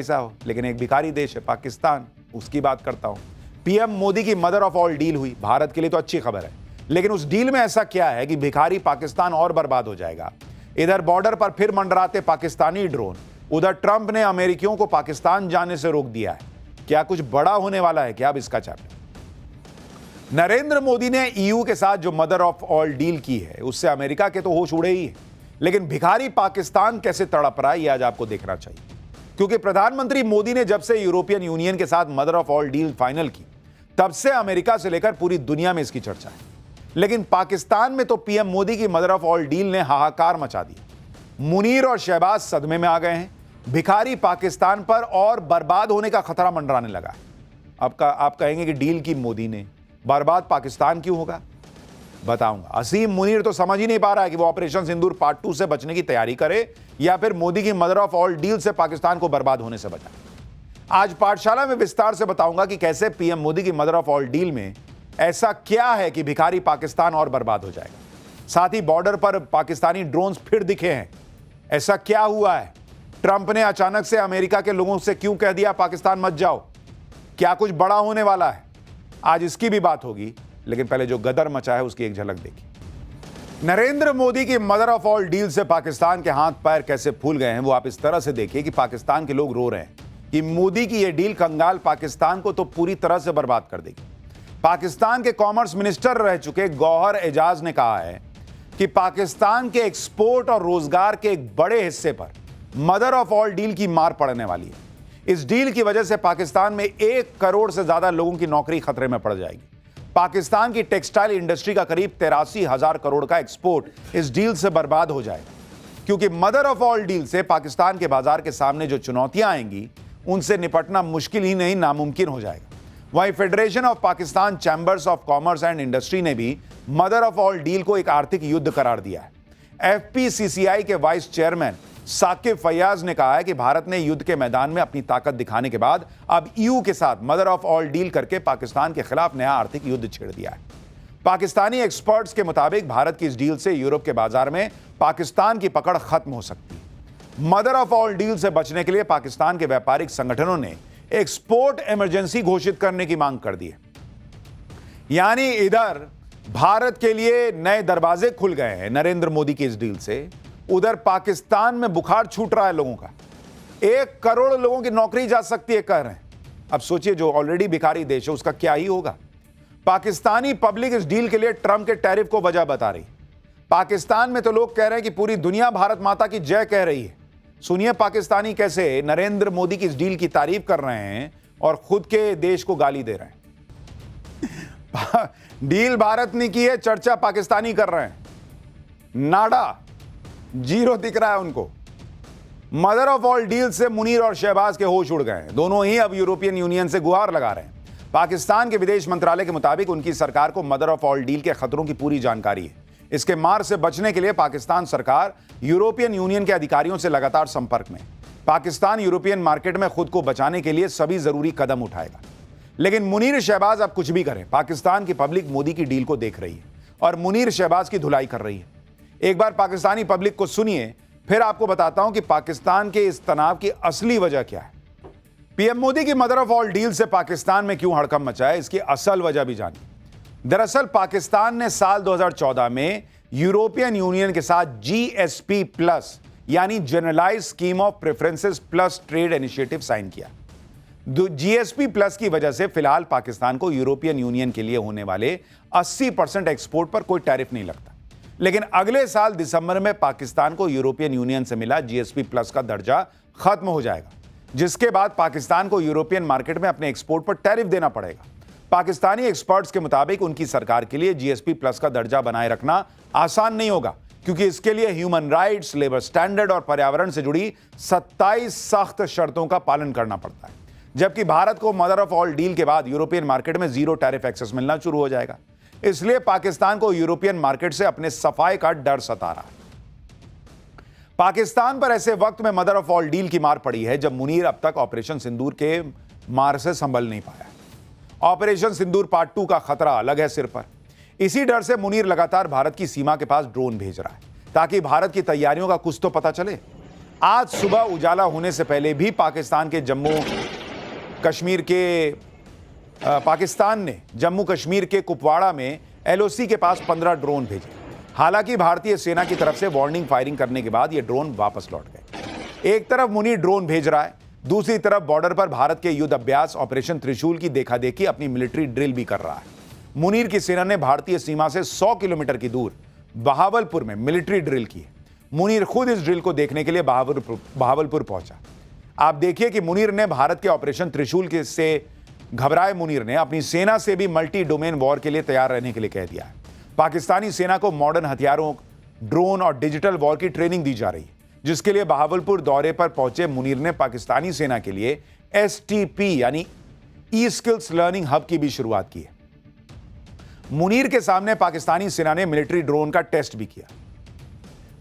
ऐसा हो, लेकिन एक भिखारी देश है पाकिस्तान, उसकी बात करता हूं। पीएम मोदी की मदर ऑफ ऑल डील हुई, भारत के लिए तो अच्छी खबर है, लेकिन उस डील में ऐसा क्या है कि भिखारी पाकिस्तान और बर्बाद हो जाएगा। इधर बॉर्डर पर फिर मंडराते पाकिस्तानी ड्रोन, उधर ट्रंप ने अमेरिकियों को पाकिस्तान जाने से रोक दिया है। क्या कुछ बड़ा होने वाला है क्या अब इसका चैप्टर? नरेंद्र मोदी ने ईयू के साथ जो मदर ऑफ ऑल डील की है, उससे अमेरिका के तो होश उड़े ही है, लेकिन भिखारी पाकिस्तान कैसे तड़प रहा है, यह आज आपको देखना चाहिए। क्योंकि प्रधानमंत्री मोदी ने जब से यूरोपियन यूनियन के साथ mother of all deal final की, तब से अमेरिका से लेकर पूरी दुनिया में इसकी चर्चा है। लेकिन पाकिस्तान में तो पीएम मोदी की मदर ऑफ ऑल डील ने हाहाकार मचा दिया। मुनीर और शहबाज सदमे में आ गए हैं। भिखारी पाकिस्तान पर और बर्बाद होने का खतरा मंडराने लगा है। आप कहेंगे कि डील की मोदी ने, बर्बाद पाकिस्तान क्यों होगा? बताऊंगा। असीम मुनीर तो समझ ही नहीं पा रहा है कि वो ऑपरेशन सिंदूर पार्ट 2 से बचने की तैयारी करे या फिर मोदी की मदर ऑफ ऑल डील से पाकिस्तान को बर्बाद होने से बचाए। आज पाठशाला में विस्तार से बताऊंगा कि कैसे पीएम मोदी की मदर ऑफ ऑल डील में ऐसा क्या है कि भिखारी पाकिस्तान और बर्बाद हो जाएगा। साथ ही बॉर्डर पर पाकिस्तानी ड्रोन्स फिर दिखे हैं। ऐसा क्या हुआ है? ट्रंप ने अचानक से अमेरिका के लोगों से क्यों कह दिया पाकिस्तान मत जाओ? क्या कुछ बड़ा होने वाला है? आज इसकी भी बात होगी, लेकिन पहले जो गदर मचा है उसकी एक झलक देखिए। नरेंद्र मोदी की मदर ऑफ ऑल डील से पाकिस्तान के हाथ पैर कैसे फूल गए हैं, वो आप इस तरह से देखिए कि पाकिस्तान के लोग रो रहे हैं कि मोदी की यह डील कंगाल पाकिस्तान को तो पूरी तरह से बर्बाद कर देगी। पाकिस्तान के कॉमर्स मिनिस्टर रह चुके गौहर एजाज ने कहा है कि पाकिस्तान के एक्सपोर्ट और रोजगार के एक बड़े हिस्से पर मदर ऑफ ऑल डील की मार पड़ने वाली है। इस डील की वजह से पाकिस्तान में 1 करोड़ से ज्यादा लोगों की नौकरी खतरे में पड़ जाएगी। पाकिस्तान की टेक्सटाइल इंडस्ट्री का करीब 83,000 करोड़ का एक्सपोर्ट इस डील से बर्बाद हो जाएगा, क्योंकि मदर ऑफ ऑल डील से पाकिस्तान के बाजार के सामने जो चुनौतियां आएंगी, उनसे निपटना मुश्किल ही नहीं, नामुमकिन हो जाएगा। वहीं federation of Pakistan chambers of commerce and industry ने भी मदर ऑफ ऑल डील को एक आर्थिक युद्ध करार दिया है। एफपीसीसीआई के वाइस चेयरमैन साकिब फैयाज ने कहा है कि भारत ने युद्ध के मैदान में अपनी ताकत दिखाने के बाद अब ईयू के साथ मदर ऑफ ऑल डील करके पाकिस्तान के खिलाफ नया आर्थिक युद्ध छेड़ दिया है। पाकिस्तानी एक्सपर्ट्स के मुताबिक भारत की इस डील से यूरोप के बाजार में पाकिस्तान की पकड़ खत्म हो सकती है। मदर ऑफ ऑल डील से बचने के लिए पाकिस्तान के व्यापारिक संगठनों ने एक्सपोर्ट इमरजेंसी घोषित करने की मांग कर दी है। यानी इधर भारत के लिए नए दरवाजे खुल गए हैं नरेंद्र मोदी की इस डील से, उधर पाकिस्तान में बुखार छूट रहा है लोगों का। 1 करोड़ लोगों की नौकरी जा सकती है, कह रहे हैं। अब सोचिए, जो ऑलरेडी भिखारी देश है उसका क्या ही होगा। पाकिस्तानी पब्लिक इस डील के लिए ट्रंप के टैरिफ को वजह बता रही। पाकिस्तान में तो लोग कह रहे हैं कि पूरी दुनिया भारत माता की जय कह रही है। सुनिए पाकिस्तानी कैसे नरेंद्र मोदी की इस डील की तारीफ कर रहे हैं और खुद के देश को गाली दे रहे हैं। डील भारत ने की है, चर्चा पाकिस्तानी कर रहे हैं। नाडा, जीरो दिख रहा है उनको। मदर ऑफ ऑल डील से मुनीर और शहबाज के होश उड़ गए हैं। दोनों ही अब यूरोपियन यूनियन से गुहार लगा रहे हैं। पाकिस्तान के विदेश मंत्रालय के मुताबिक उनकी सरकार को मदर ऑफ ऑल डील के खतरों की पूरी जानकारी है। इसके मार से बचने के लिए पाकिस्तान सरकार यूरोपियन यूनियन के अधिकारियों से लगातार संपर्क में। पाकिस्तान यूरोपियन मार्केट में खुद को बचाने के लिए सभी जरूरी कदम उठाएगा। लेकिन मुनीर शहबाज अब कुछ भी करें, पाकिस्तान की पब्लिक मोदी की डील को देख रही है और मुनीर शहबाज की धुलाई कर रही है। एक बार पाकिस्तानी पब्लिक को सुनिए, फिर आपको बताता हूं कि पाकिस्तान के इस तनाव की असली वजह क्या है। पीएम मोदी की मदर ऑफ ऑल डील से पाकिस्तान में क्यों हड़कंप मचा है, इसकी असल वजह भी जानिए। दरअसल पाकिस्तान ने साल 2014 में यूरोपियन यूनियन के साथ जीएसपी प्लस यानी generalize scheme of preferences plus trade initiative sign किया। जीएसपी प्लस की वजह से फिलहाल पाकिस्तान को यूरोपियन यूनियन के लिए होने वाले 80% एक्सपोर्ट पर कोई टैरिफ नहीं लगता। लेकिन अगले साल दिसंबर में पाकिस्तान को यूरोपियन यूनियन से मिला जीएसपी प्लस का दर्जा खत्म हो जाएगा, जिसके बाद पाकिस्तान को यूरोपियन मार्केट में अपने एक्सपोर्ट पर टैरिफ देना पड़ेगा। पाकिस्तानी एक्सपर्ट्स के मुताबिक उनकी सरकार के लिए जीएसपी प्लस का दर्जा बनाए रखना आसान नहीं होगा, क्योंकि इसके लिए ह्यूमन राइट्स, लेबर स्टैंडर्ड और पर्यावरण से जुड़ी 27 सख्त शर्तों का पालन करना पड़ता है। जबकि भारत को मदर ऑफ ऑल डील के बाद यूरोपियन मार्केट में जीरो टैरिफ एक्सेस मिलना शुरू हो जाएगा। इसलिए पाकिस्तान को यूरोपियन मार्केट से अपने सफाई का डर सता रहा है। पाकिस्तान पर ऐसे वक्त में मदर ऑफ ऑल डील की मार पड़ी है जब मुनीर अब तक ऑपरेशन सिंदूर के मार से संभल नहीं पाया। ऑपरेशन सिंदूर पार्ट 2 का खतरा अलग है सिर पर। इसी डर से मुनीर लगातार भारत की सीमा के पास ड्रोन भेज रहा है ताकि भारत की तैयारियों का कुछ तो पता चले। आज सुबह उजाला होने से पहले भी पाकिस्तान ने जम्मू कश्मीर के कुपवाड़ा में एलओसी के पास 15 ड्रोन भेजे। हालांकि भारतीय सेना की तरफ से वार्निंग फायरिंग करने के बाद ये ड्रोन वापस लौट गए। एक तरफ मुनीर ड्रोन भेज रहा है, दूसरी तरफ बॉर्डर पर भारत के युद्ध अभ्यास ऑपरेशन त्रिशूल की देखा-देखी अपनी मिलिट्री ड्रिल भी कर रहा है। मुनीर की सेना ने भारतीय सीमा से 100 किलोमीटर की दूर बहावलपुर में मिलिट्री ड्रिल की है। मुनीर खुद इस ड्रिल को देखने के लिए बहावलपुर पहुंचा। आप देखिए कि मुनीर ने भारत के ऑपरेशन त्रिशूल से घबराए मुनीर ने अपनी सेना से भी मल्टी डोमेन वॉर के लिए तैयार रहने के लिए कह दिया है। पाकिस्तानी सेना को मॉडर्न हथियारों, ड्रोन और डिजिटल वॉर की ट्रेनिंग दी जा रही है, जिसके लिए बहावलपुर दौरे पर पहुंचे मुनीर ने पाकिस्तानी सेना के लिए STP यानी ई स्किल्स लर्निंग हब की भी शुरुआत की है। मुनीर के सामने पाकिस्तानी सेना ने मिलिट्री ड्रोन का टेस्ट भी किया।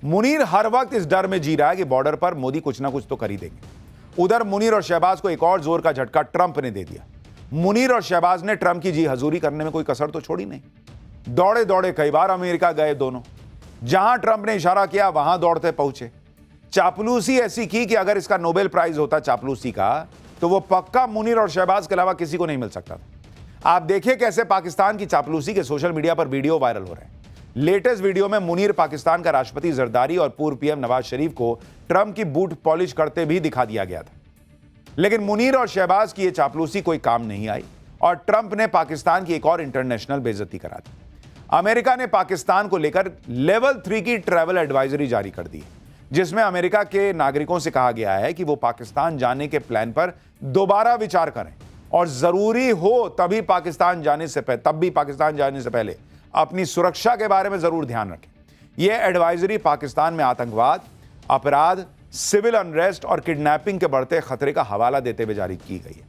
मुनीर हर वक्त इस डर में जी रहा है कि बॉर्डर पर मोदी कुछ ना कुछ तो कर ही देंगे। उधर मुनीर और शहबाज को एक और जोर का झटका ट्रंप ने दे दिया। मुनीर और शहबाज ने ट्रंप की जी हजूरी करने में कोई कसर तो छोड़ी नहीं। दौड़े दौड़े कई बार अमेरिका गए दोनों। जहां ट्रंप ने इशारा किया वहां दौड़ते पहुंचे। चापलूसी ऐसी की कि अगर इसका नोबेल प्राइज होता चापलूसी का, तो वो पक्का मुनीर और शहबाज के अलावा किसी को नहीं मिल सकता था। आप देखिए कैसे पाकिस्तान की चापलूसी के सोशल मीडिया पर वीडियो वायरल हो रहे हैं। लेटेस्ट वीडियो में मुनीर पाकिस्तान का राष्ट्रपति जरदारी और पूर्व पीएम नवाज शरीफ को ट्रंप की बूट पॉलिश करते भी दिखा दिया गया था। लेकिन मुनीर और शहबाज की यह चापलूसी कोई काम नहीं आई और ट्रंप ने पाकिस्तान की एक और इंटरनेशनल बेइज्जती करा दी। अमेरिका ने पाकिस्तान को लेकर लेवल 3 की ट्रैवल एडवाइजरी जारी कर दी, जिसमें अमेरिका के नागरिकों से कहा गया है कि वो पाकिस्तान जाने के प्लान पर दोबारा विचार करें और जरूरी हो तब भी पाकिस्तान जाने से पहले अपनी सुरक्षा के बारे में जरूर ध्यान रखें। यह एडवाइजरी पाकिस्तान में आतंकवाद, अपराध, सिविल अनरेस्ट और किडनैपिंग के बढ़ते खतरे का हवाला देते हुए जारी की गई है।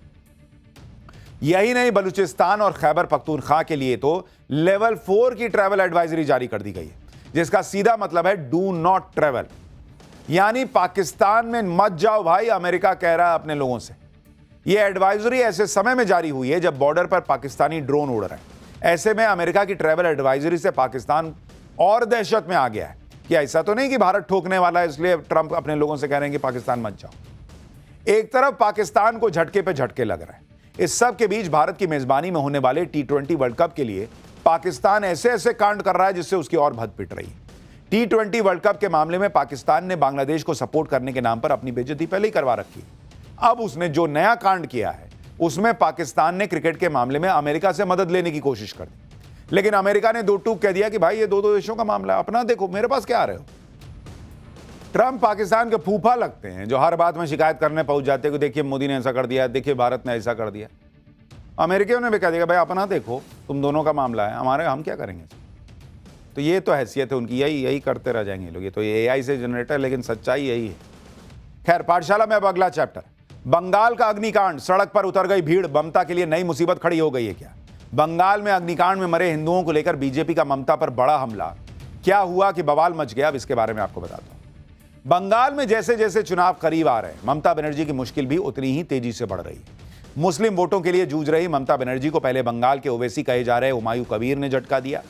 यही नहीं, बलूचिस्तान और खैबर पख्तूनख्वा के लिए तो लेवल 4 की ट्रैवल एडवाइजरी जारी कर दी गई है, जिसका सीधा मतलब है डू नॉट ट्रैवल, यानी पाकिस्तान में मत जाओ भाई, अमेरिका कह रहा है अपने लोगों से। यह एडवाइजरी ऐसे समय में जारी हुई है जब बॉर्डर पर पाकिस्तानी ड्रोन उड़ रहे हैं। ऐसे में अमेरिका की ट्रैवल एडवाइजरी से पाकिस्तान और दहशत में आ गया है कि ऐसा तो नहीं कि भारत ठोकने वाला है, इसलिए ट्रंप अपने लोगों से कह रहे हैं कि पाकिस्तान मत जाओ। एक तरफ पाकिस्तान को झटके पे झटके लग रहे हैं। इस सब के बीच भारत की मेजबानी में होने वाले T20 वर्ल्ड कप के लिए पाकिस्तान ऐसे ऐसे कांड कर रहा है जिससे उसकी और भद पिट रही है। T20 वर्ल्ड कप के मामले में पाकिस्तान ने बांग्लादेश को सपोर्ट करने के नाम पर अपनी बेइज्जती पहले ही करवा रखी है। अब उसने जो नया कांड किया है उसमें पाकिस्तान ने क्रिकेट के मामले में अमेरिका से मदद लेने की कोशिश कर दी, लेकिन अमेरिका ने दो टूक कह दिया कि भाई ये दो देशों का मामला है, अपना देखो, मेरे पास क्या आ रहे हो। ट्रंप पाकिस्तान के फूफा लगते हैं जो हर बात में शिकायत करने पहुंच जाते हैं कि देखिए मोदी ने ऐसा कर दिया, देखिए भारत ने ऐसा कर दिया। अमेरिकियों ने भी कह दिया भाई अपना देखो, तुम दोनों का मामला है, हम क्या करेंगे। तो ये तो हैसियत है उनकी, यही करते रह जाएंगे लोग। ये तो AI से जनरेटर, लेकिन सच्चाई यही है। खैर, पाठशाला में अब अगला चैप्टर, बंगाल का अग्निकांड, सड़क पर उतर गई भीड़, ममता के लिए नई मुसीबत खड़ी हो गई है क्या? बंगाल में अग्निकांड में मरे हिंदुओं को लेकर बीजेपी का ममता पर बड़ा हमला। क्या हुआ कि बवाल मच गया, अब इसके बारे में आपको बताता हूं। बंगाल में जैसे जैसे चुनाव करीब आ रहे हैं, ममता बनर्जी की मुश्किल भी उतनी ही तेजी से बढ़ रही है। मुस्लिम वोटों के लिए जूझ रही ममता बनर्जी को पहले बंगाल के ओवैसी कहे जा रहे हुमायूं कबीर ने झटका दिया।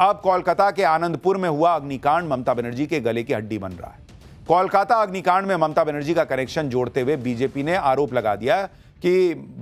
अब कोलकाता के आनंदपुर में हुआ अग्निकांड ममता बनर्जी के गले की हड्डी बन रहा है। कोलकाता अग्निकांड में ममता बनर्जी का कनेक्शन जोड़ते हुए बीजेपी ने आरोप लगा दिया कि